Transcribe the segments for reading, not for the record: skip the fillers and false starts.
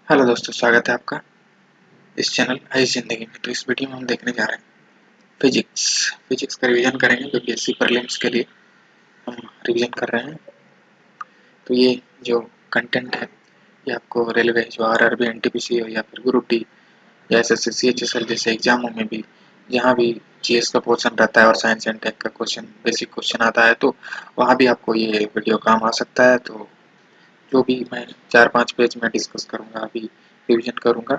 Hello दोस्तों, स्वागत है आपका इस चैनल हाई जिंदगी में। तो इस वीडियो में हम देखने जा रहे हैं फिजिक्स। फिजिक्स का रिवीजन करेंगे जो बीएससी प्रीलिम्स के लिए हम रिवीजन कर रहे हैं। तो ये जो कंटेंट है ये आपको रेलवे जो आरआरबी एनटीपीसी हो या फिर ग्रुप डी या एसएससी सीएचएसएल जैसे एग्जामों में भी जहाँ भी जीएस का पोर्शन रहता है और साइंस एंड टेक का क्वेश्चन बेसिक क्वेश्चन आता है तो वहाँ भी आपको ये वीडियो काम आ सकता है। तो जो भी मैं 4-5 पेज में डिस्कस करूँगा, अभी रिविजन करूँगा।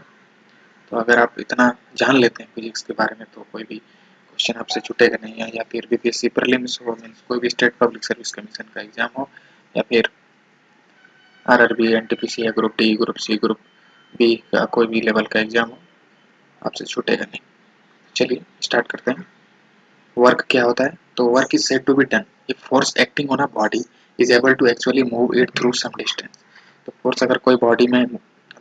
तो अगर आप इतना जान लेते हैं फिजिक्स के बारे में तो कोई भी क्वेश्चन आपसे छूटेगा नहीं है। या फिर बीपीएससी प्रीलिम्स हो, मीन्स कोई भी स्टेट पब्लिक सर्विस कमीशन का एग्जाम हो, या फिर आरआरबी एनटीपीसी या group D group C group B का कोई भी लेवल का एग्जाम हो, आपसे छूटेगा नहीं। चलिए स्टार्ट करते हैं। वर्क क्या होता है? तो work is said to be done if force acting on a body is able to actually move it through some distance. तो फोर्स अगर कोई बॉडी में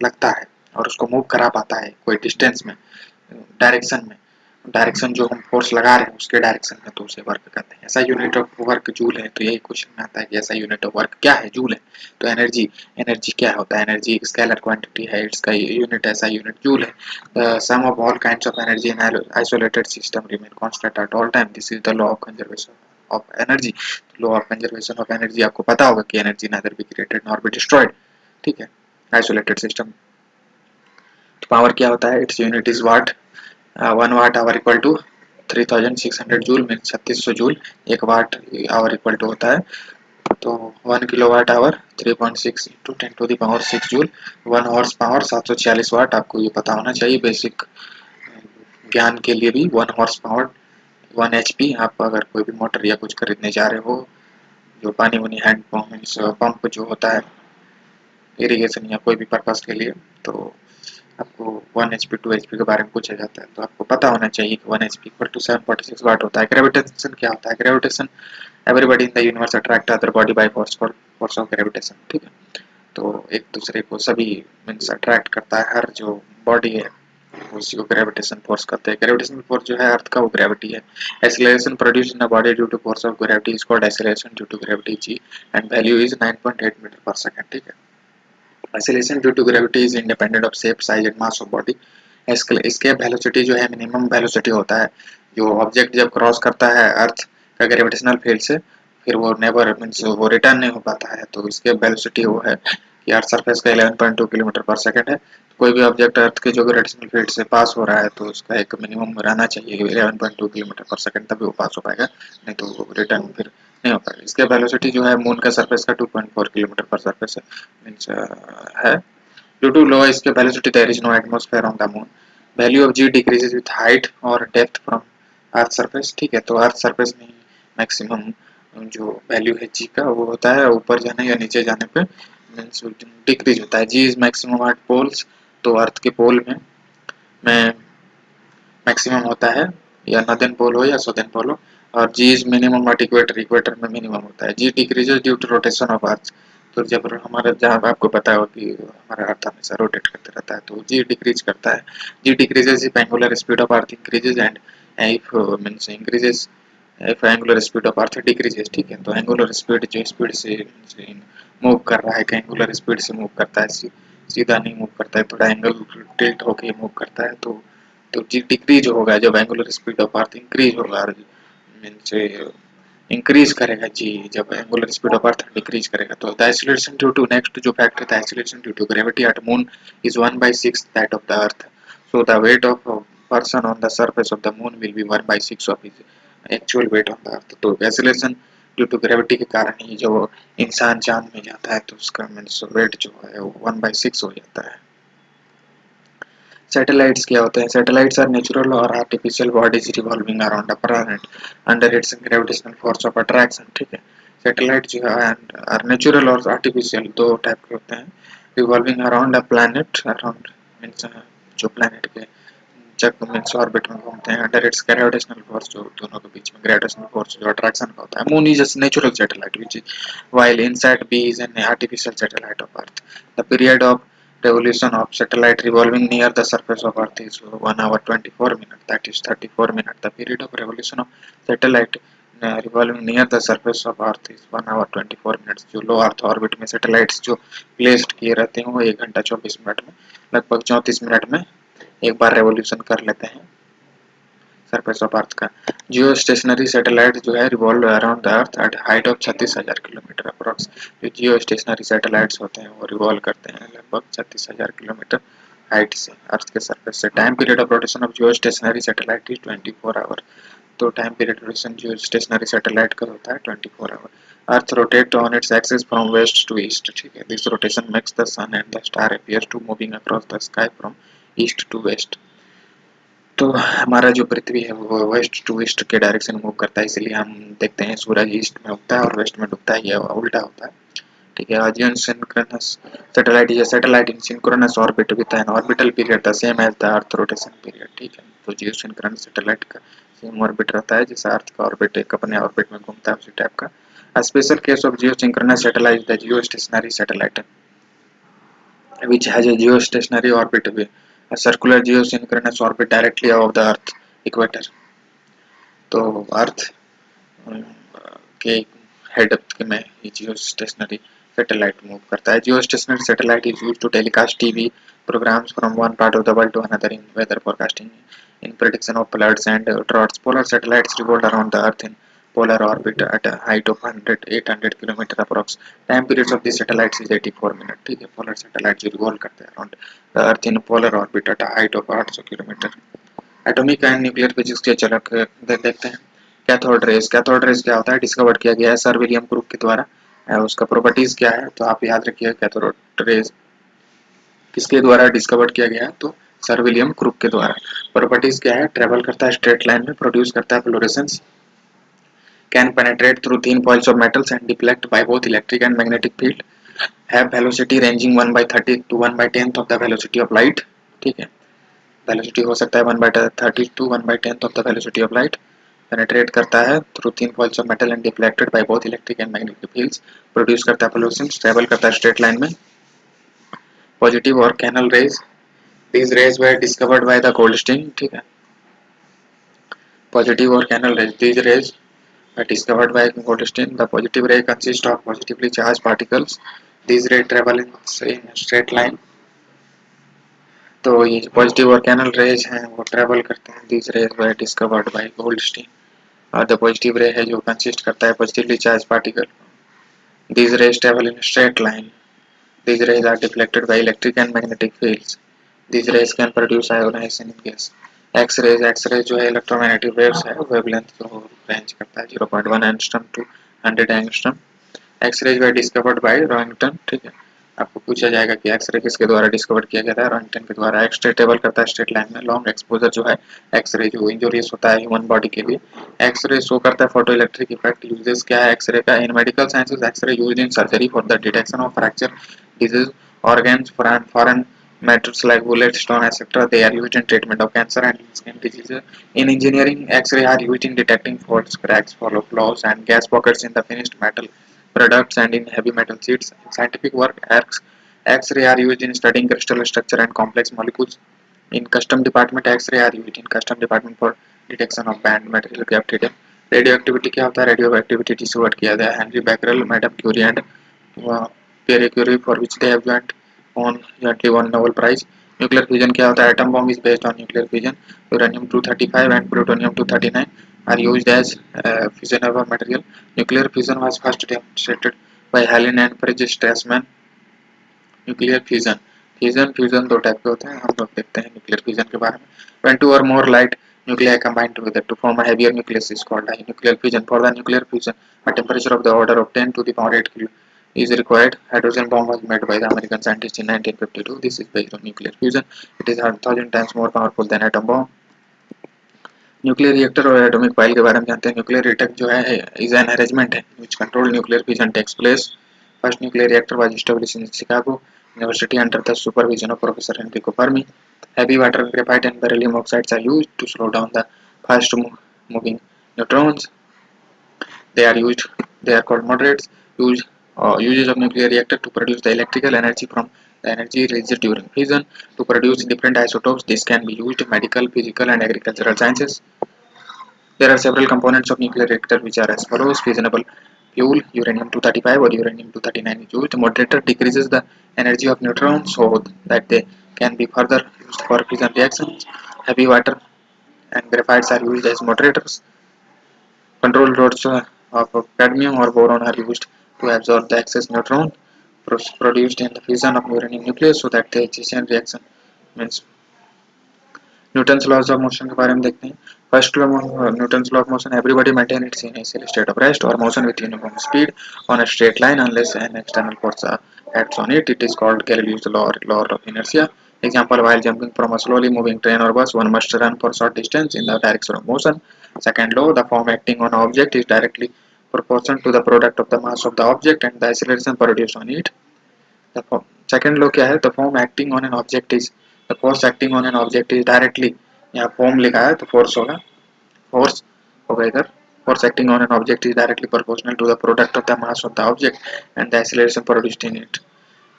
लगता है और उसको मूव करा पाता है कोई डिस्टेंस में, डायरेक्शन में, डायरेक्शन जो हम फोर्स लगा रहे हैं उसके डायरेक्शन में, तो उसे वर्क कहते हैं। ऐसा यूनिट ऑफ वर्क जूल है। तो यही क्वेश्चन में आता है कि ऐसा यूनिट ऑफ वर्क क्या है? जूल है। तो एनर्जी, एनर्जी क्या होता है? एनर्जी एक स्केलर क्वांटिटी है, इसका यूनिट ऐसा यूनिट जूल है। The sum of all kinds of energy in isolated system remain constant at all time. This is the law of conservation of energy. Law of conservation of energy आपको पता होगा कि energy neither be created nor be destroyed. ठीक है, isolated system. तो power क्या होता है? It's unit is watt. 1 watt hour equal to 3600 joule, mean 3600 joule. 1 watt hour equal to होता है तो 1 kilo watt hour 3.6 into 10⁻⁶ joule. 1 horse power 746 watt. आपको ये पता होना चाहिए बेसिक ज्ञान के लिए भी। 1 हॉर्स पावर 1 एचपी। आप अगर कोई भी मोटर या कुछ खरीदने जा रहे हो, जो पानी वानी हैंड पंप जो होता है इरिगेशन या कोई भी पर्पज के लिए, तो आपको 1 एचपी 2 एचपी के बारे में पूछा जाता है तो आपको पता होना चाहिए कि 1 एचपी इक्वल टू 746 वाट होता है। ग्रेविटेशन क्या होता है? Gravitation, everybody in the universe attract other body by force of gravitation. ठीक है, तो एक दूसरे को सभी मीन्स अट्रैक्ट करता है। हर जो बॉडी है उसी को ग्रेविटेशन फोर्स करते हैं। ग्रेविटेशन फोर्स जो है अर्थ का वो ग्रेविटी है। Acceleration produce in the body due to force of gravity is called acceleration due to gravity g, and value is 9.8 metre per second. ठीक है, acceleration due to gravity is independent of shape, size and mass of body. Escape velocity जो है minimum velocity होता है। जो object जब cross करता है अर्थ का ग्रेविटेशनल फील्ड से, फिर वो नेवर मीन्स वो रिटर्न नहीं हो पाता है। तो इसके वेलोसिटी वो है कि अर्थ सरफेस का 11.2 किलोमीटर पर सेकंड है। कोई भी ऑब्जेक्ट अर्थ के जो ग्रेविटेशनल फील्ड से पास हो रहा है तो उसका एक मिनिमम रहना चाहिए 11.2 किलोमीटर पर सेकंड, तभी वो पास हो पाएगा, नहीं तो वो रिटर्न फिर नहीं हो पाएगा। इसके वेलोसिटी जो है मून का सरफेस का 2.4 किलोमीटर पर सरफेस मीन्स है। Due to low escape velocity, there is no atmosphere on the moon. Value of g decreases with height और depth from earth surface। ठीक है, तो अर्थ सरफेस में मैक्सिमम जो वैल्यू है g का वो होता है ऊपर जाने या नीचे जाने पे मीन्स डिक्रीज होता है। g is maximum at poles. तो अर्थ के पोल में मैक्सिमम होता है, या नॉर्दर्न पोल हो या साउदर्न पोल हो। और g is minimum at equator, equator में मिनिमम होता है। G decreases due to rotation of earth. तो जब हमारा जहाँ आपको पता हो कि हमारा अर्थ हमेशा रोटेट करते रहता है तो जी डिक्रीज करता है। G decreases if angular speed of earth increases and if means increases if angular speed of earth decreases. ठीक है, तो एंगुलर स्पीड जो स्पीड से मूव कर रहा है, कि एंगुलर स्पीड से मूव करता है, सीधा नहीं मूव करता है, थोड़ा एंगल टिल्ट होकर मूव करता है, तो जी डिक्रीज होगा जब angular speed of earth increase होगा। मीन्स इंक्रीज करेगा जी जब angular speed of earth decrease करेगा। तो the acceleration due to next जो फैक्ट है, the acceleration due to gravity at moon is 1/6 that of the earth. So the weight of person on the surface of the moon will be 1/6 of his actual weight on the earth. तो acceleration due to gravity के कारण ही जो इंसान चांद में जाता है तो उसका मीन्स वेट जो है वो 1/6 हो जाता है। सैटेलाइट्स क्या होते हैं? सैटेलाइट्स आर नेचुरल और artificial bodies revolving around a planet under its gravitational force of attraction. ठीक है, सैटेलाइट जो है आर नेचुरल और आर्टिफिशियल, दो टाइप के होते हैं। Revolving around a planet, around means जो प्लैनेट के चक्र मीन्स ऑर्बिट में घूमते हैं, अंडर इट्स ग्रेविटेशनल फोर्स, जो दोनों के बीच में ग्रेविटेशनल फोर्स जो अट्रैक्शन का होता है। Moon is a natural satellite which is while inside B is an artificial satellite of Earth. The period of revolution of satellite revolving near the surface of Earth is 1 hour 24 minutes, that is 34 minutes. The period of revolution of satellite revolving near the surface of Earth is 1 hour 24 minutes। जो लो earth orbit में satellites जो placed किए रहते हैं वो 1 घंटा 24 minute में लगभग 34 मिनट में एक बार रेवोल्यूशन कर लेते हैं सरफेस ऑफ अर्थ का। जियो स्टेशनरी सैटेलाइट जो है revolve around the earth at height of 36,000 kilometre approx. जो जियो स्टेशनरी सैटेलाइट्स होते हैं वो रिवॉल्व करते हैं लगभग 36,000 किलोमीटर हाइट से अर्थ के सरफेस से। Time period of rotation of geostationary satellite is 24 hour. तो टाइम पीरियड रोटेशन जो स्टेशनरी सैटेलाइट का होता है 24 hour. Earth rotate on its axis from west to east. ठीक है, this rotation makes the sun and the star appear to moving across the sky from east to west. तो हमारा जो पृथ्वी है वो वेस्ट टू ईस्ट के direction move करता है, इसलिए हम देखते हैं सूरज ईस्ट में उगता है और वेस्ट में डूबता है, या उल्टा होता है। ठीक है, अर्जियन synchronous satellite is a satellite in synchronous orbit with an orbital period the same as the earth rotation period. ठीक है, तो जियो सिंक्रोनस सैटेलाइट का सेम ऑर्बिट रहता है जैसा अर्थ का ऑर्बिट एक अपने ऑर्बिट में घूमता है उसी टाइप का। A special case of geosynchronous satellite is the geostationary satellite, which has a geostationary orbit with a circular geosynchronous orbit directly above the Earth equator। तो अर्थ के हेड में ही जियो स्टेशनरी सैटेलाइट मूव करता है। Geostationary satellite is used to telecast TV programs from one part of the world to another in weather forecasting, in prediction of floods and droughts। Polar satellites revolve around the Earth in polar orbit at a height of 800 km approx। Time periods of these satellites is 84 minutes। ठीक है, polar satellites जो revolve करते हैं around the Earth in polar orbit at a height of 800 km। Atomic and nuclear physics के झलक देखते हैं। Cathode rays, cathode rays क्या होता है, डिस्कवर किया गया है सर विलियम क्रूक के द्वारा। उसका प्रॉपर्टीज क्या है, तो आप याद रखिए कैथोड रेज किसके द्वारा डिस्कवर किया गया है, तो सर विलियम क्रूक के द्वारा। प्रॉपर्टीज क्या है, ट्रेवल करता है स्ट्रेट लाइन में, प्रोड्यूस करता है fluorescence, can penetrate through thin foils of metals and deflect by both electric and magnetic field, have velocity ranging 1/30 to 1/10 of the velocity of light. ठीक है, वेलोसिटी हो सकता है 1/30 to 1/10 of the velocity of light. Penetrate करता है through thin foils of metal and deflected by both electric and magnetic fields, produce करता है fluorescence, travel करता है स्ट्रेट लाइन में। पॉजिटिव और canal rays, these rays were discovered by the Goldstein। ठीक है, positive or canal rays, these rays were discovered by Goldstein। The positive ray consists of positively charged particles, these rays travel in straight line। तो ये positive और canal raise हैं वो travel करते हैं, these rays were discovered by Goldstein। और the positive रे है जो कंसिस्ट करता है positively charge particle, these rays travel in straight line, these rays are deflected by electric and magnetic fields, these rays can produce ionization in gas। X-rays, X-rays जो है electromagnetic waves है, wavelength जो range करता है 0.1 angstrom to 100 angstrom. X-rays were discovered by Roentgen. ठीक है, आपको पूछा जाएगा कि एक्स-रे किसके द्वारा डिस्कवर किया गया था, रॉन्गटन के द्वारा। एक्स-रे ट्रेवल करता है स्ट्रेट लाइन में, लॉन्ग एक्सपोजर जो है एक्स-रे जो इंजूरियस होता है ह्यूमन बॉडी के लिए। एक्स-रे शो करता है फोटो इलेक्ट्रिक इफेक्ट। यूजेस क्या है एक्स-रे का, in medical sciences X-ray used in surgery for the detection of fracture, disease, organs, foreign matters like bullet, stone, etc. They are used in treatment of cancer and skin diseases. In engineering, X-ray are used in detecting faults, cracks, hollow flaws, and gas pockets in the finished metal products and in heavy metal sheets. In scientific work, X-ray are used in studying crystal structure and complex molecules. In custom department, X-ray are used in custom department for detection of banned material tritium। Radioactivity क्या होता है, radioactivity discover किया गया Henri Becquerel, madam Curie and Pierre Curie, for which they have jointly won Nobel Prize। Nuclear fission क्या होता है, atom bomb is based on nuclear fission. Uranium 235 and plutonium 239 are used as fissionable material। Nuclear fission was first demonstrated by Helen and Fritz Strassmann। Nuclear fission, fusion दो type के होते हैं, हम लोग देखते हैं न्यूक्लियर फिजन के बारे में। when two or more light nuclei combine together to form a heavier nucleus is called a nuclear fission। For the nuclear fusion, a temperature of the order of 10 to the power 8 kilo is required। Hydrogen bomb was made by the American scientists in 1952। This is based on nuclear fusion। It is 1,000 times more powerful than atom bomb। Nuclear reactor और atomic pile के बारे में जानते हैं। Nuclear reactor जो है is an arrangement है which control nuclear fission takes place. First nuclear reactor was established in Chicago University under the supervision of professor Enrico Fermi. Heavy water, graphite and beryllium oxides are used to slow down the fast moving neutrons। They are used, they are called moderates। Uses of nuclear reactor to produce the electrical energy from the energy released during fission to produce different isotopes। This can be used in medical, physical and agricultural sciences। There are several components of nuclear reactor which are as follows: fissionable fuel, uranium-235 or uranium-239 is used. Moderator decreases the energy of neutrons so that they can be further used for fission reactions. Heavy water and graphites are used as moderators. Control rods of cadmium or boron are used to absorb the excess neutron produced in the fission of uranium nucleus so that the exchange reaction means Newton's laws of motion के बारे में देखते हैं. First law Newton's law of motion everybody maintain its initial state of rest और motion with uniform speed on a straight line unless an external force acts on it. It is called Galileo's law of inertia. Example: while jumping from a slowly moving train or bus, one must run for short distance in the direction of motion. Second law: the form acting on an object is directly proportional to the product of the mass of the object and the acceleration produced on it. The form, second law क्या है? The form acting on an object is the force acting on an object is directly, यहाँ form लिखा है तो force होगा, force होगा इधर. Force acting on an object is directly proportional to the product of the mass of the object and the acceleration produced in it.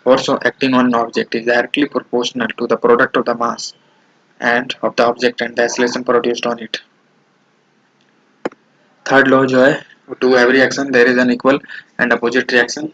Force acting on an object is directly proportional to the product of the mass and of the object and the acceleration produced on it. Third law जो है, to every action there is an equal and opposite reaction.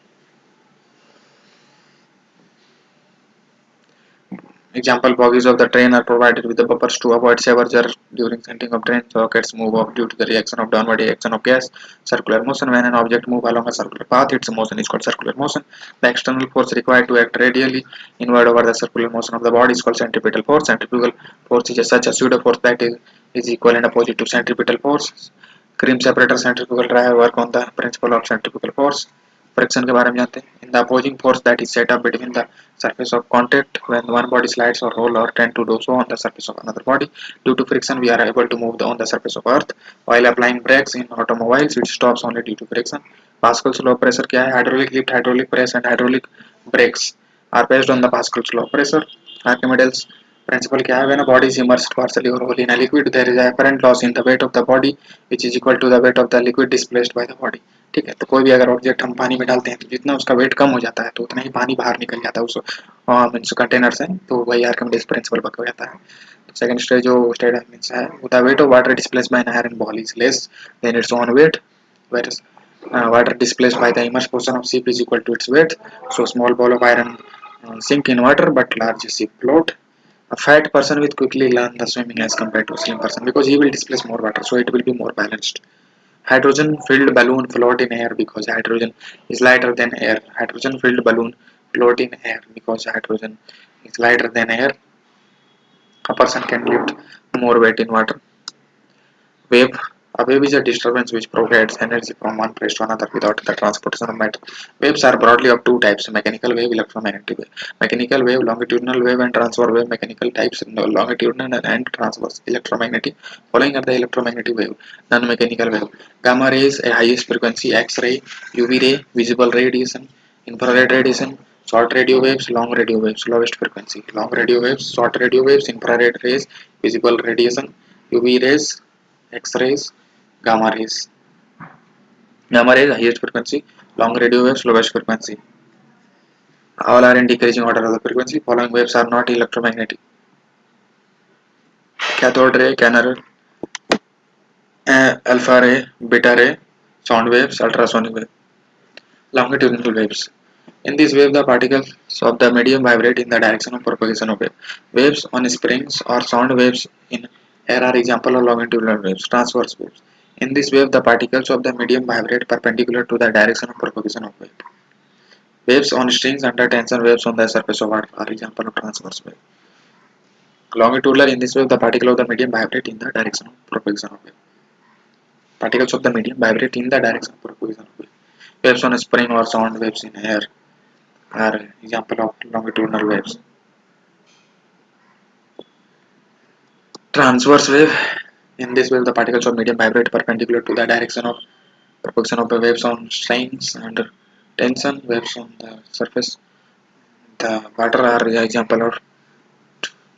Example: bogies of the train are provided with the bumpers to avoid severe jerk during sinking of train. Sockets move off due to the reaction of downward reaction of gas. Circular motion: when an object moves along a circular path, its motion is called circular motion. The external force required to act radially inward over the circular motion of the body is called centripetal force. Centrifugal force is such a pseudo force that is equal and opposite to centripetal force. Cream separator centrifugal drive work on the principle of centrifugal force. Friction के बारे में जानते हैं. In the opposing force that is set up between the surface of contact when one body slides or roll or tend to do so on the surface of another body. Due to friction, we are able to move on the surface of Earth. While applying brakes in automobiles, it stops only due to friction. Pascal's law of pressure क्या है? Hydraulic lift, hydraulic press, and hydraulic brakes are based on the Pascal's law of pressure. Archimedes principle क्या है? When a body is immersed partially or wholly in a liquid, there is an apparent loss in the weight of the body, which is equal to the weight of the liquid displaced by the body. ठीक है, तो कोई भी अगर object हम पानी में डालते हैं तो जितना उसका वेट कम हो जाता है तो उतना ही पानी बाहर निकल जाता है उस मीन्स कंटेनर से, तो वही आर्किमिडीज प्रिंसिपल वर्क हो जाता है. सेकंड स्टेज जो स्टेज मीन्स है, the weight of water displaced by an iron ball is less than its own wait, whereas water displaced by the immersed portion of ship is equal to its weight. So small ball of iron sink in water but large ship float. A fat person will quickly learn the swimming as compared to a slim person because he will displace more water, so it will be more balanced. Hydrogen filled balloon float in air because hydrogen is lighter than air. Hydrogen filled balloon float in air because hydrogen is lighter than air. A person can lift more weight in water. Wave. A wave is a disturbance which provides energy from one place to another without the transportation of matter. Waves are broadly of two types: mechanical wave, electromagnetic wave. Mechanical wave, longitudinal wave, and transverse wave. Mechanical types: longitudinal and transverse. Electromagnetic. Following are the electromagnetic wave. Non-mechanical wave. Gamma rays, a highest frequency, X-ray, UV ray, visible radiation, infrared radiation, short radio waves, long radio waves, lowest frequency. Long radio waves, short radio waves, infrared rays, visible radiation, UV rays, X-rays, gamma rays. Gamma rays highest frequency, long radio waves lowest frequency. All are in decreasing order of the frequency. Following waves are not electromagnetic. Cathode ray, canal, alpha ray, beta ray, sound waves, ultrasonic wave. Longitudinal waves. In this wave, the particles of the medium vibrate in the direction of propagation of wave. Waves on springs or sound waves in air are example of longitudinal waves. Transverse waves. In this wave, the particles of the medium vibrate perpendicular to the direction of propagation of wave. Waves on strings under tension, waves on the surface of earth are example of transverse wave. Longitudinal: in this wave, the particles of the medium vibrate in the direction of propagation of wave. Particles of the medium vibrate in the direction of propagation of wave. Waves on a spring or sound waves in air are example of longitudinal waves. Transverse wave: in this wave, the particles of medium vibrate perpendicular to the direction of propagation of the waves on strings under tension, waves on the surface. The water are example of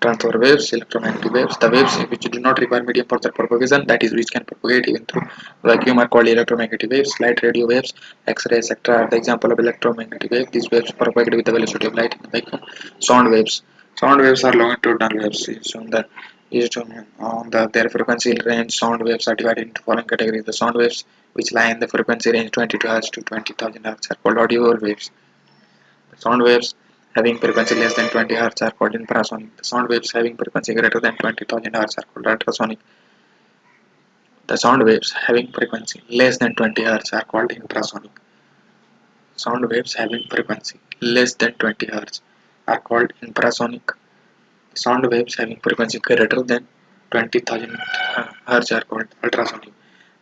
transverse waves. Electromagnetic waves: the waves which do not require medium for their propagation, that is, which can propagate even through vacuum, are called electromagnetic waves. Light, radio waves, X-ray, etc. are the example of electromagnetic waves. These waves propagate with the velocity of light in the vacuum. Sound waves: sound waves are longitudinal waves shown the used on their frequency range. Sound waves are divided into following categories. The sound waves which lie in the frequency range 22 Hz to 20,000 Hz are called audible waves. The sound waves having frequency less than 20 Hz are called infrasonic. The sound waves having frequency greater than 20,000 Hz are called ultrasonic. The sound waves having frequency less than 20 Hz are called infrasonic. Sound waves having frequency less than 20 Hz are called infrasonic. Sound waves having frequency greater than 20,000 Hz are called ultrasonic.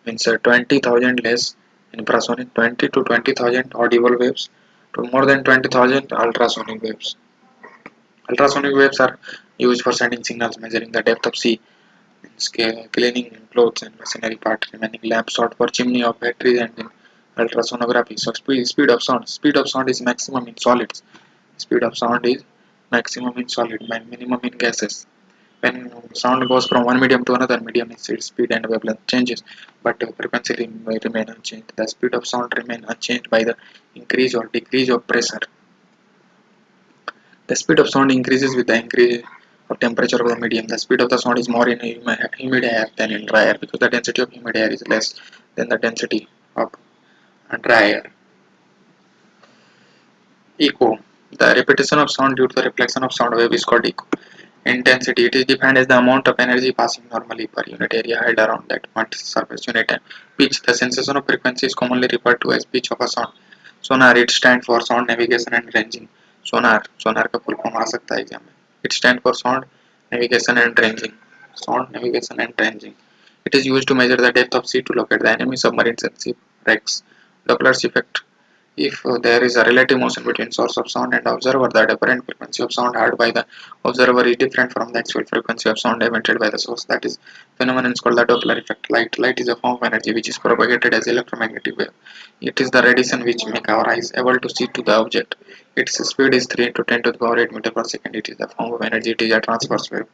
Means 20,000 less infrasonic, 20 to 20,000 audible waves, to more than 20,000 ultrasonic waves. Ultrasonic waves are used for sending signals, measuring the depth of sea, cleaning clothes and machinery parts, remaining lamp short for chimney of batteries, and in ultrasonography. So speed of sound. Speed of sound is maximum in solids. Speed of sound is maximum in solid, minimum in gases. When sound goes from one medium to another medium, its speed and wavelength changes, but frequency remain unchanged. The speed of sound remain unchanged by the increase or decrease of pressure. The speed of sound increases with the increase of temperature of the medium. The speed of the sound is more in humid air than in dry air, because the density of humid air is less than the density of dry air. Echo. The repetition of sound due to the reflection of sound wave is called echo. Intensity. It is defined as the amount of energy passing normally per unit area held around that point surface unit time. Pitch. The sensation of frequency is commonly referred to as pitch of a sound. Sonar. It stands for sound navigation and ranging. Sonar. Sonar का full form आ सकता है exam में. It stands for sound navigation and ranging. Sound navigation and ranging. It is used to measure the depth of sea to locate the enemy submarines and shipwrecks. Doppler's effect. If there is a relative motion between source of sound and observer, the apparent frequency of sound heard by the observer is different from the actual frequency of sound emitted by the source. That is phenomenon is called the Doppler effect. Light is a form of energy which is propagated as electromagnetic wave. It is the radiation which make our eyes able to see to the object. Its speed is 3 into 10 to the power 8 meter per second. It is a form of energy. It is a transverse wave.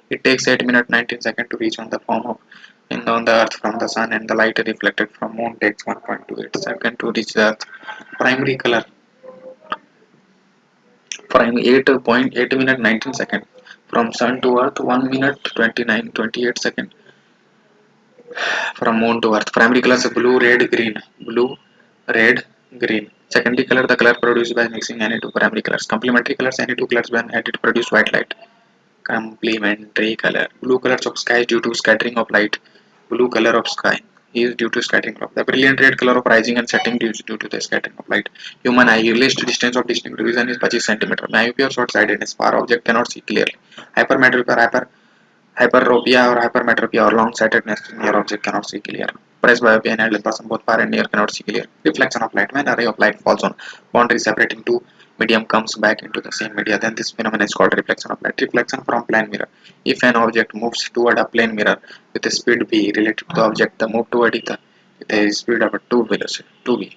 It takes 8 minutes 19 seconds to reach on the form of on the earth from the sun, and the light reflected from moon takes 1.28 seconds to reach the earth. Primary color. Prime 8.8 minute 19 second. From sun to earth 1 minute 29.28 second. From moon to earth. Primary colors blue, red, green. Blue, red, green. Secondary color, the color produced by mixing any two primary colors. Complementary colors, any two colors when added produce white light. Complementary color. Blue colors of sky due to scattering of light. Blue color of sky is due to scattering of the brilliant red color of rising and setting due to the scattering of light. Human eye least distance of distinct vision is 25 centimeter. Myopia or short-sightedness. Far object cannot see clearly. Hyperopia or hypermetropia or long-sightedness. Near object cannot see clear. Presbyopia and elderly person both far and near cannot see clear. Reflection of light. When a ray of light falls on boundary separating two medium comes back into the same media, then this phenomenon is called reflection of light. Reflection from plane mirror. If an object moves toward a plane mirror with a speed v relative to the object, the move toward it with a speed of 2 velocity 2v.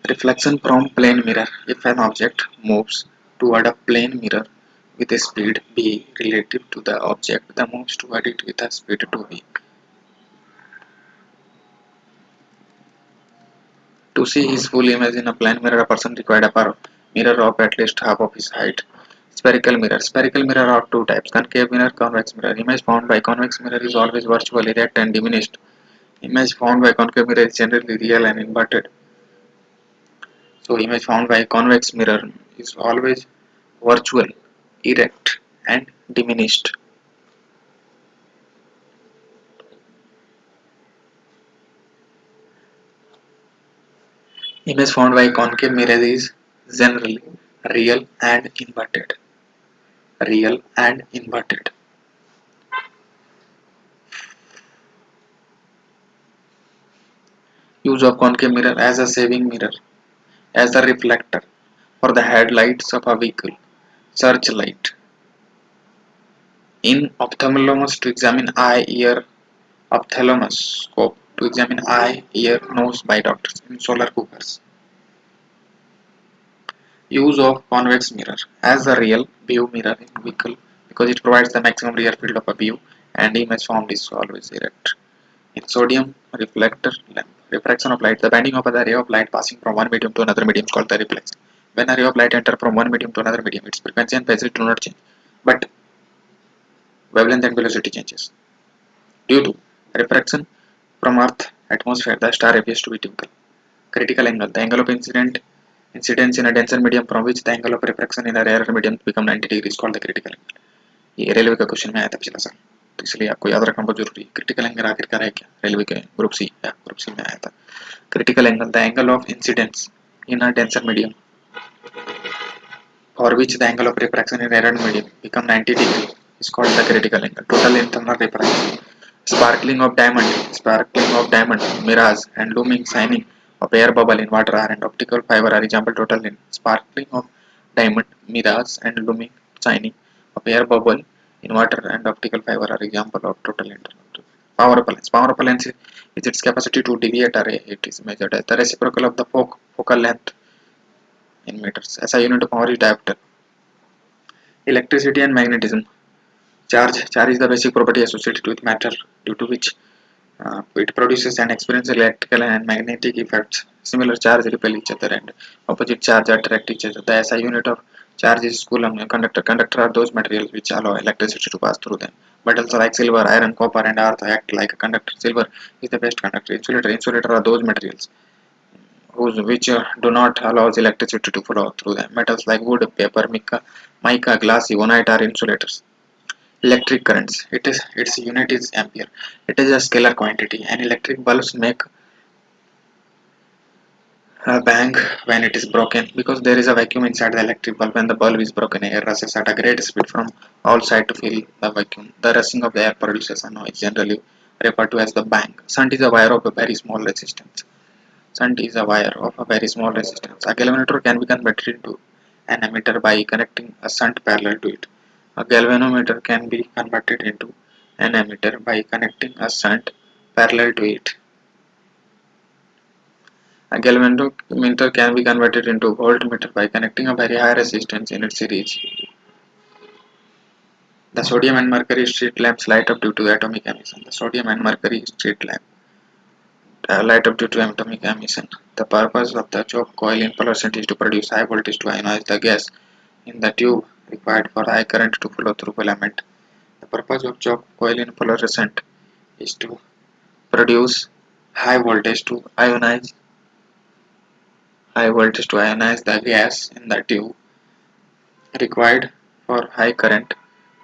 Reflection from plane mirror. If an object moves toward a plane mirror with a speed v relative to the object, the moves toward it with a speed 2v. To see his full image in a plane mirror, a person required a mirror of at least half of his height. Spherical mirror. Spherical mirror are two types: concave mirror, convex mirror. Image found by convex mirror is always virtual, erect, and diminished. Image found by concave mirror is generally real and inverted. So, image found by convex mirror is always virtual, erect, and diminished. Image found by concave mirror is generally real and inverted. Real and inverted. Use of concave mirror as a saving mirror, as a reflector for the headlights of a vehicle. Searchlight. In ophthalmos to examine eye, ear, ophthalmoscope to examine eye, ear, nose by doctors. In solar cookers. Use of convex mirror as a real view mirror in vehicle, because it provides the maximum rear field of a view, and image formed is always erect. In sodium reflector lamp. Refraction of light. The bending of the ray of light passing from one medium to another medium is called the reflection. When a ray of light enters from one medium to another medium, its frequency and phase do not change, but wavelength and velocity changes. Due to refraction from Earth atmosphere, the star appears to be typical. Critical angle: the angle of incidence in a denser medium from which the angle of refraction in a rarer medium become 90 degrees called the critical angle. ये railway का question में आया था पिछला साल, तो इसलिए आपको याद रखना बहुत जरूरी है। क्रिटिकल एंगल आखिरकार है क्या? रेलवे के ग्रुप सी में आया था। Critical angle: the angle of incidence in a denser medium for which the angle of refraction in error medium become 90 degree is called the critical angle. Total internal refraction: sparkling of diamond, mirage, and looming shining of air bubble in water and optical fiber are example total in sparkling of diamond, mirage, and looming shining of air bubble in water and optical fiber are example of total internal. Power appellants. Power appellants is its capacity to deviate array. It is measured as the reciprocal of the focal length in meters. As a unit of power is diopter. Electricity and magnetism. Charge is the basic property associated with matter due to which it produces and experiences electrical and magnetic effects. Similar charge repel each other and opposite charge attract each other. The SI unit of charge is coulomb. Conductor. Conductor are those materials which allow electricity to pass through them. Metals like silver, iron, copper, and earth act like a conductor. Silver is the best conductor. Insulator are those materials which do not allow electricity to flow through them. Metals like wood, paper, mica, glass, evonite are insulators. Electric currents. Its unit is ampere. It is a scalar quantity. An electric bulbs make a bang when it is broken because there is a vacuum inside the electric bulb. When the bulb is broken, air rushes at a great speed from all sides to fill the vacuum. The rushing of the air produces a noise generally referred to as the bang. Shunt is a wire of a very small resistance. Shunt is a wire of a very small resistance. A galvanometer can be converted into an ammeter by connecting a shunt parallel to it. A galvanometer can be converted into an ammeter by connecting a shunt parallel to it. A galvanometer can be converted into a voltmeter by connecting a very high resistance in its series. The sodium and mercury street lamps light up due to atomic emission. The sodium and mercury street lamp light up due to atomic emission. The purpose of the choke coil in fluorescent is to produce high voltage to ionize the gas in the tube required for high current to flow through filament. The purpose of choke coil in fluorescent is to produce high voltage to ionize the gas in the tube required for high current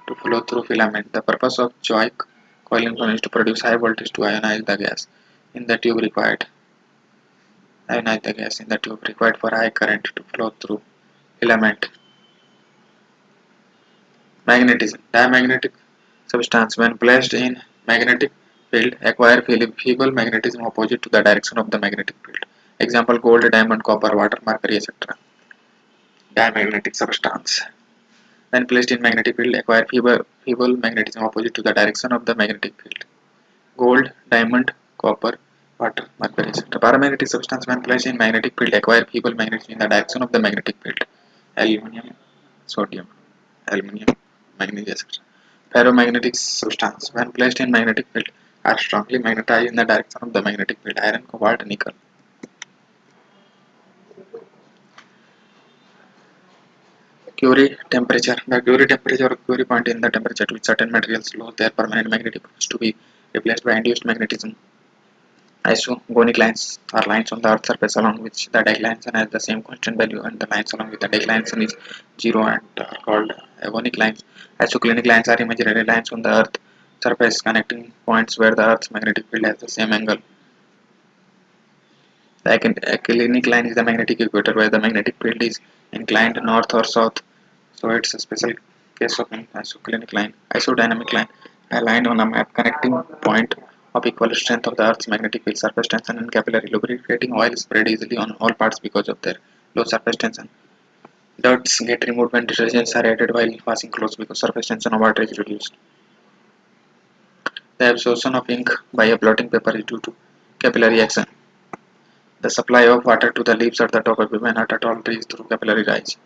to flow through filament. The purpose of choke coil in fluorescent is to produce high voltage to ionize the gas in the tube required for high current to flow through filament. Magnetism. Diamagnetic substance when placed in magnetic field acquire feeble magnetism opposite to the direction of the magnetic field. Example: gold, diamond, copper, water, mercury, etc. Diamagnetic substance when placed in magnetic field acquire feeble magnetism opposite to the direction of the magnetic field. Gold, diamond, copper, water, mercury, etc. Paramagnetic substance when placed in magnetic field acquire feeble magnetism in the direction of the magnetic field. Aluminium, sodium, aluminium, magnesium, etc. Ferromagnetic substance when placed in magnetic field are strongly magnetized in the direction of the magnetic field. Iron, cobalt, nickel. Curie temperature. The Curie temperature or Curie point in the temperature at which certain materials lose their permanent magnetic force to be replaced by induced magnetism. Isogonic lines are lines on the Earth's surface along which the declination has the same constant value and the lines along with the declination is zero and are called agonic lines. Isoclinic lines are imaginary lines on the Earth's surface connecting points where the Earth's magnetic field has the same angle. The aclinic line is the magnetic equator where the magnetic field is inclined north or south, so it's a special case of an isoclinic line. Isodynamic line, a line on a map connecting point of equal strength of the Earth's magnetic field, surface tension and capillary lubricating oil spread easily on all parts because of their low surface tension. Dirts get removed when detergents are added while washing clothes because surface tension of water is reduced. The absorption of ink by a blotting paper is due to capillary action. The supply of water to the leaves at the top of a banana at all trees through capillary rise.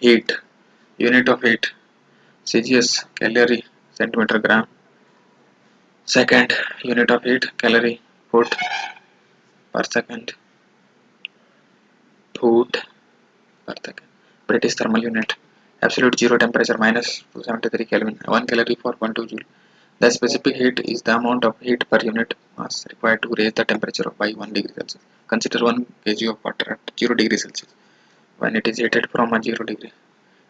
Heat. Unit of heat. Celsius, calorie, centimeter, gram. Second. Unit of heat. Calorie, foot per second. फूट करते हैं. British thermal unit. Absolute zero temperature minus 273 Kelvin. 1 calorie for 1 joule. The specific heat is the amount of heat per unit mass required to raise the temperature by 1 degree Celsius. Consider 1 kg of water at 0 degree Celsius. When it is heated from a 0 degree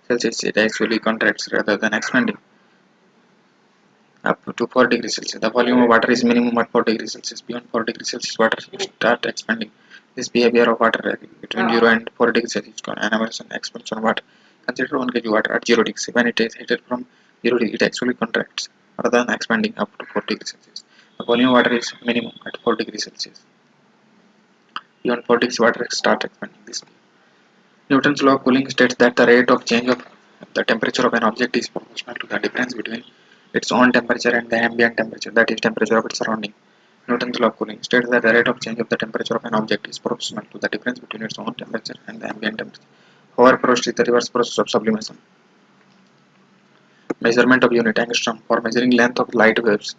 Celsius, it actually contracts rather than expanding up to 4 degrees Celsius. The volume of water is minimum at 4 degrees Celsius. Beyond 4 degrees Celsius, water start expanding. This behavior of water between 0 and 4 degrees Celsius is called animation expansion of water. Consider 1 kg water at 0 degrees. When it is heated from 0 degrees, it actually contracts rather than expanding up to 4 degrees Celsius. The volume of water is minimum at 4 degrees Celsius. Beyond 4 degrees, water starts expanding. This Newton's law of cooling states that the rate of change of the temperature of an object is proportional to the difference between its own temperature and the ambient temperature, that is, temperature of its surrounding. Newton's law of cooling states that the rate of change of the temperature of an object is proportional to the difference between its own temperature and the ambient temperature. However, Proust is the reverse process of sublimation. Measurement of unit angstrom for measuring length of light waves.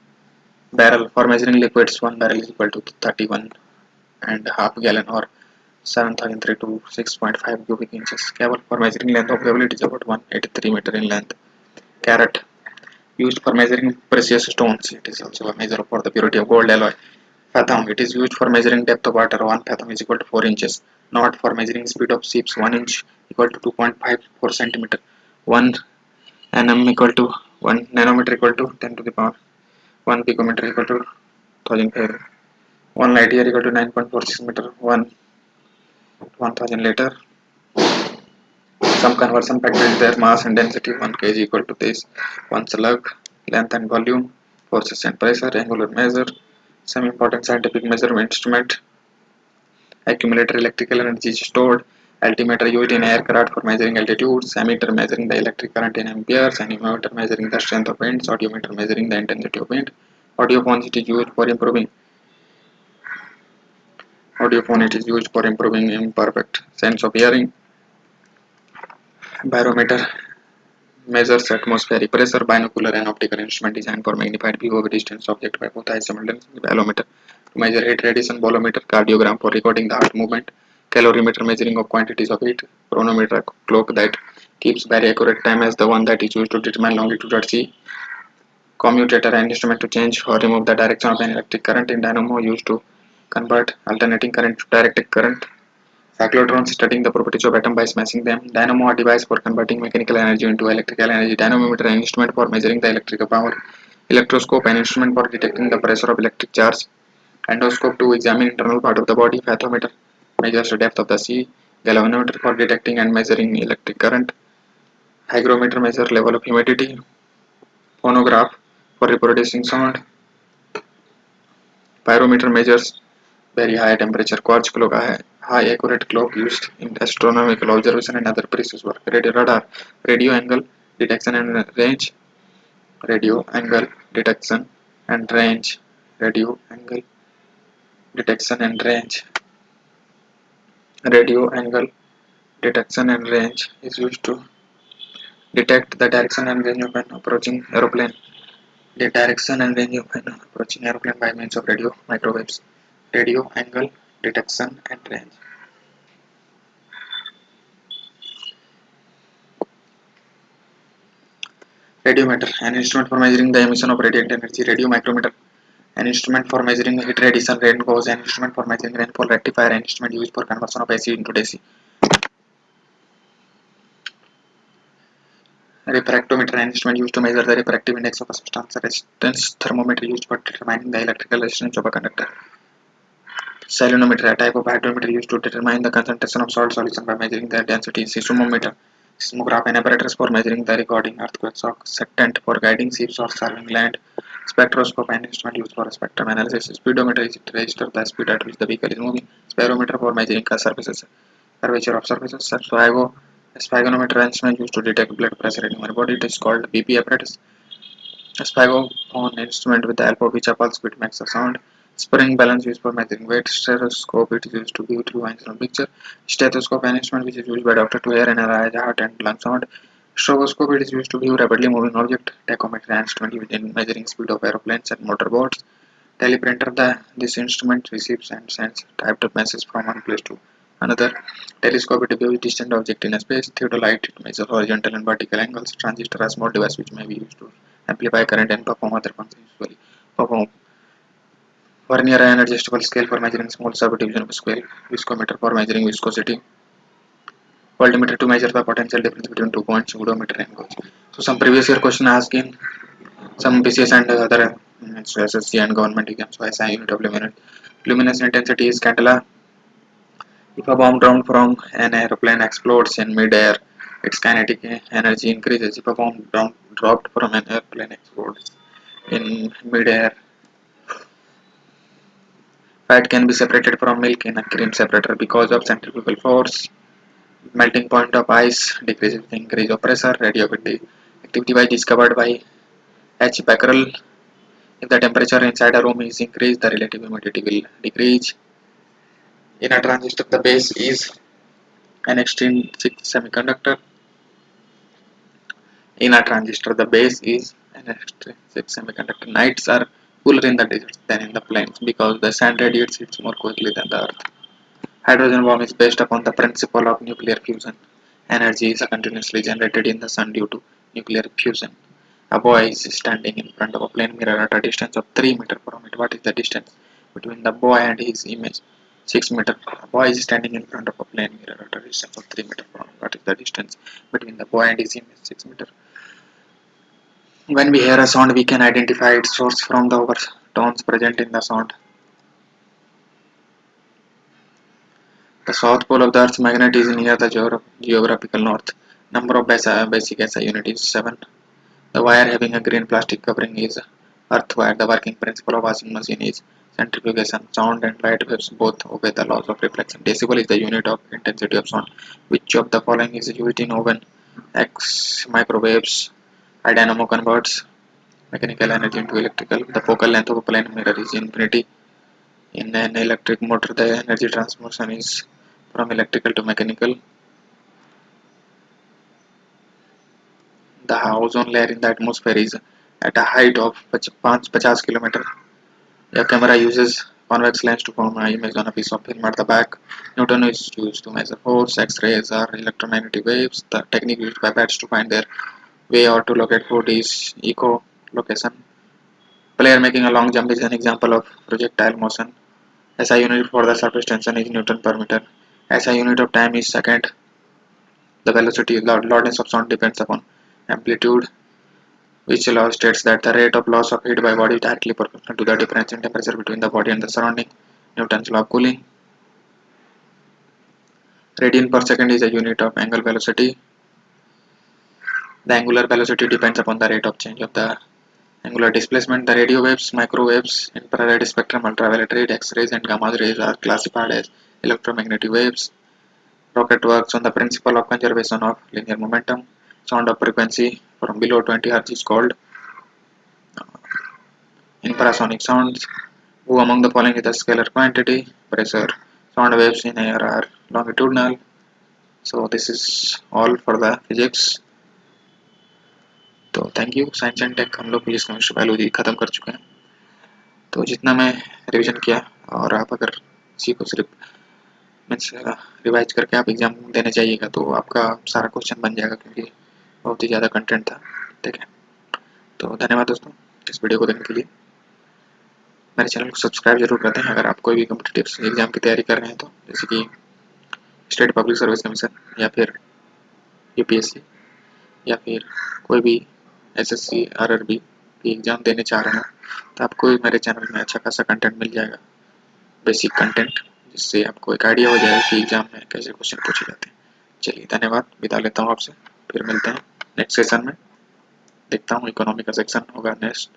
Barrel for measuring liquids. One barrel is equal to 31.5 gallon or 7,003 to 6.5 cubic inches. Cable for measuring length of cable, it is about 183 meter in length. Carat used for measuring precious stones. It is also a measure for the purity of gold alloy. Fathom, it is used for measuring depth of water. 1 fathom is equal to 4 inches. Knot for measuring speed of ships. 1 inch equal to 2.54 centimeter. 1 nm equal to 1 nanometer equal to 10 to the power 1 picometer equal to 1000 Faraday. 1 light year equal to 9.46 meter. 1000 liter. Some conversion factor is there. Mass and density. 1 kg equal to this. 1 slug. Length and volume. Forces and pressure. Angular measure. Some important scientific measurement instrument. Accumulator, electrical energy is stored. Altimeter used in aircraft for measuring altitudes. Ammeter measuring the electric current in amperes. Anemometer measuring the strength of winds. Audiometer measuring the intensity of wind. Audiophone, it is used for improving imperfect sense of hearing. Barometer measures atmospheric pressure. Binocular, an optical instrument designed for magnified view of a distant object by both eyes simultaneously. Balometer to measure heat radiation. Bolometer, cardiogram for recording the heart movement. Calorimeter, measuring of quantities of heat. Chronometer, a clock that keeps very accurate time as the one that is used to determine longitude at sea. Commutator, an instrument to change or remove the direction of an electric current. In dynamo, used to convert alternating current to direct current. Cyclotrons, studying the properties of atom by smashing them. Dynamo, a device for converting mechanical energy into electrical energy. Dynamometer, an instrument for measuring the electrical power. Electroscope, an instrument for detecting the pressure of electric charge. Endoscope, to examine internal part of the body. Fathometer measures the depth of the sea. Galvanometer for detecting and measuring electric current. Hygrometer measures level of humidity. Phonograph for reproducing sound. Pyrometer measures very high temperature. Quartz clock, a high accurate clock used in astronomical observation and other precise work. Radio radar, radio angle detection and range. Radio angle detection and range. Radio angle detection and range. Radio angle detection and range is used to detect the direction and range of an approaching aeroplane. The direction and range of an approaching aeroplane by means of radio microwaves. Radio angle detection and range. Radiometer, an instrument for measuring the emission of radiant energy. Radio micrometer, an instrument for measuring heat radiation. Rain gauge, an instrument for measuring rainfall. Rectifier, an instrument used for conversion of AC into DC. Refractometer, an instrument used to measure the refractive index of a substance. Resistance thermometer, used for determining the electrical resistance of a conductor. Salinometer, a type of hydrometer used to determine the concentration of salt solution by measuring their density. Seismometer, seismograph, an apparatus for measuring the recording earthquakes. Sectant, for guiding ships or surveying land. Spectroscope, an instrument used for spectrum analysis. Speedometer, is to register the speed at which the vehicle is moving. Spirometer, for measuring surfaces, curvature of surfaces. Sphygmometer, an instrument used to detect blood pressure in human body. It is called BP apparatus. Spygophone, instrument with the help of which a pulse beat makes a sound. Spring balance, used for measuring weight. Stethoscope, it is used to view through lines on picture. Stethoscope, an instrument which is used by doctor to hear and analyze heart and lung sound. Stroboscope, it is used to view rapidly moving object. Tachometer, an instrument used in measuring speed of aeroplanes and motorboats. Teleprinter, this instrument receives and sends typed messages from one place to Another telescope it views distant object in space. Theodolite to measure horizontal and vertical angles. Transistor, a small device which may be used to amplify current and perform other functions. Usually perform vernier an adjustable scale for measuring small subdivision of scale. Viscometer for measuring viscosity. Voltmeter to measure the potential difference between 2 points. Odometer and gauge. So some previous year question asked in some BCS and other SSC and government exams. So SI unit of luminous intensity is candela. If a bomb dropped from an aeroplane explodes in mid-air, its kinetic energy increases. If a bomb dropped from an airplane explodes in mid-air, fat can be separated from milk in a cream separator because of centrifugal force. Melting point of ice decreases with increase of pressure. Radioactivity was discovered by H. Becquerel. If the temperature inside a room is increased, the relative humidity will decrease. In a transistor, the base is an extrinsic semiconductor. In a transistor, the base is an extrinsic semiconductor. Nights are cooler in the deserts than in the plains because the sun radiates it more quickly than the earth. Hydrogen bomb is based upon the principle of nuclear fusion. Energy is continuously generated in the sun due to nuclear fusion. A boy is standing in front of a plane mirror at a distance of 3 meters from it. What is the distance between the boy and his image? 6 meters. A boy is standing in front of a plane mirror at a distance of 3 meters from it. What is the distance between the boy and his image? 6 meters. When we hear a sound, we can identify its source from the overtones present in the sound. The south pole of the Earth's magnet is near the geographical north. Number of basic SI unit is 7. The wire having a green plastic covering is earth wire. The working principle of washing machine is centrifugation. Sound and light waves both obey the laws of reflection. Decibel is the unit of intensity of sound. Which of the following is used in oven? X microwaves. A dynamo converts mechanical energy into electrical. The focal length of a plane mirror is infinity. In an electric motor, the energy transmission is from electrical to mechanical. The ozone layer in the atmosphere is at a height of 50 km. A camera uses convex lens to form an image on a piece of film at the back. Newton is used to measure force. X-rays are electromagnetic waves. The technique used by bats to find their way or to locate food is echolocation. Player making a long jump is an example of projectile motion. SI unit for the surface tension is Newton per meter. SI unit of time is second. The velocity, loudness of sound depends upon amplitude, which law states that the rate of loss of heat by body is directly proportional to the difference in temperature between the body and the surrounding. Newton's law of cooling. Radian per second is a unit of angle velocity. The angular velocity depends upon the rate of change of the angular displacement. The radio waves, microwaves, infrared spectrum, ultraviolet rays, X-rays, and gamma rays are classified as electromagnetic waves. Rocket works on the principle of conservation of linear momentum. Sound of frequency from below 20 Hz is called infrasonic sounds. Who among the following is a scalar quantity? Pressure. Sound waves in air are longitudinal. So this is all for the physics. तो thank you. Science and tech हम लोग physics chemistry biology खत्म कर चुके हैं. तो जितना मैं रिवीजन किया और आप अगर इसी को सिर्फ मीन्स रिवाइज करके आप एग्जाम देने जाइएगा तो आपका सारा क्वेश्चन बन जाएगा क्योंकि बहुत ही ज़्यादा कंटेंट था. ठीक है. तो धन्यवाद दोस्तों इस वीडियो को देखने के लिए. मेरे चैनल को सब्सक्राइब जरूर कर दें अगर आप कोई भी कॉम्पिटिटिव एग्जाम की तैयारी कर रहे हैं तो, जैसे कि स्टेट पब्लिक सर्विस कमीशन या फिर यूपीएससी या फिर कोई भी एसएससी आरआरबी की एग्जाम देने चाह रहे हैं तो आपको मेरे चैनल में अच्छा खासा कंटेंट मिल जाएगा, बेसिक कंटेंट, जिससे आपको एक आइडिया हो जाएगा कि एग्जाम में कैसे क्वेश्चन पूछे जाते हैं. चलिए धन्यवाद. विदा लेता हूँ आपसे. फिर मिलते हैं नेक्स्ट सेशन में. देखता हूँ इकोनॉमी का सेक्शन होगा नेक्स्ट.